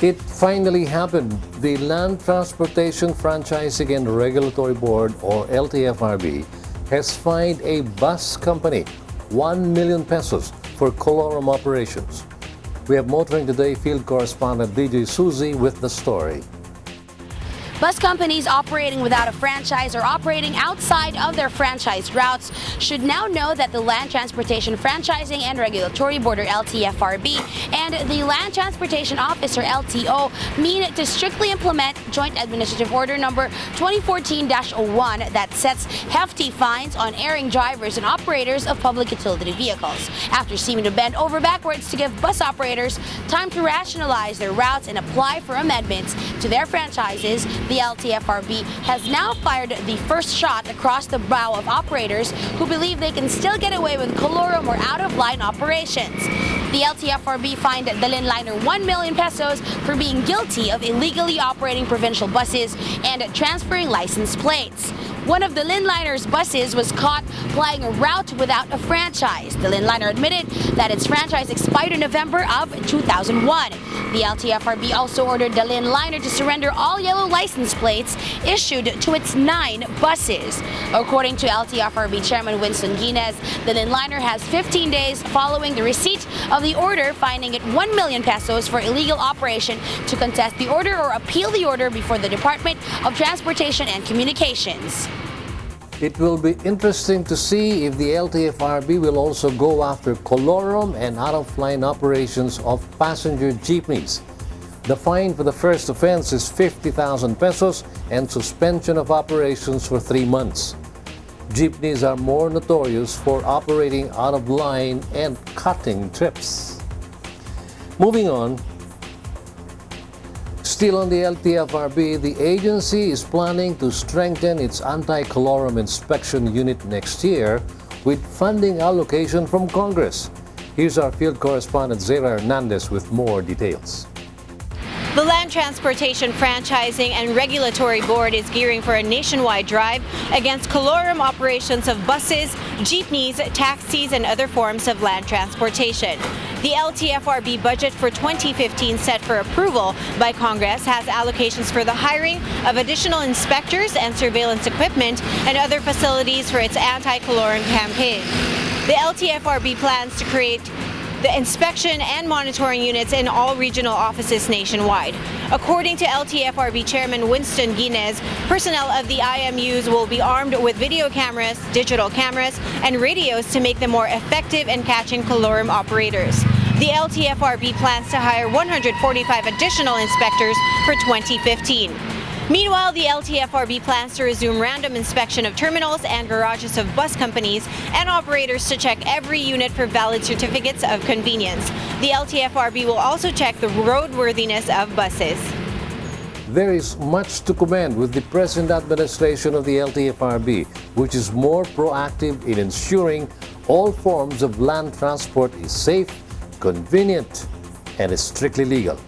It finally happened. The Land Transportation Franchising and Regulatory Board, or LTFRB, has fined a bus company 1 million pesos for colorum operations. We have Motoring Today field correspondent DJ Suzy with the story. Bus companies operating without a franchise or operating outside of their franchised routes should now know that the Land Transportation Franchising and Regulatory Board, or LTFRB, and the Land Transportation Office, or LTO, mean to strictly implement Joint Administrative Order number 2014-01 that sets hefty fines on erring drivers and operators of public utility vehicles. After seeming to bend over backwards to give bus operators time to rationalize their routes and apply for amendments to their franchises, the LTFRB has now fired the first shot across the bow of operators who believe they can still get away with colorum or out-of-line operations. The LTFRB fined Dalin Liner 1 million pesos for being guilty of illegally operating provincial buses and transferring license plates. One of the Dalin Liner's buses was caught plying a route without a franchise. The Dalin Liner admitted that its franchise expired in November of 2001. The LTFRB also ordered the Dalin Liner to surrender all yellow license plates issued to its 9 buses. According to LTFRB Chairman Winston Guinez, the Dalin Liner has 15 days following the receipt of the order fining it 1 million pesos for illegal operation to contest the order or appeal the order before the Department of Transportation and Communications. It will be interesting to see if the LTFRB will also go after colorum and out-of-line operations of passenger jeepneys. The fine for the first offense is 50,000 pesos and suspension of operations for 3 months. Jeepneys are more notorious for operating out of line and cutting trips. Moving on, still on the LTFRB, the agency is planning to strengthen its anti-colorum inspection unit next year with funding allocation from Congress. Here's our field correspondent Zera Hernandez with more details. The Land Transportation Franchising and Regulatory Board is gearing for a nationwide drive against colorum operations of buses, jeepneys, taxis, and other forms of land transportation. The LTFRB budget for 2015 set for approval by Congress has allocations for the hiring of additional inspectors and surveillance equipment and other facilities for its anti-colorum campaign. The LTFRB plans to create the inspection and monitoring units in all regional offices nationwide. According to LTFRB Chairman Winston Guinez, personnel of the IMUs will be armed with video cameras, digital cameras, and radios to make them more effective in catching colorum operators. The LTFRB plans to hire 145 additional inspectors for 2015. Meanwhile, the LTFRB plans to resume random inspection of terminals and garages of bus companies and operators to check every unit for valid certificates of convenience. The LTFRB will also check the roadworthiness of buses. There is much to commend with the present administration of the LTFRB, which is more proactive in ensuring all forms of land transport is safe, convenient, and is strictly legal.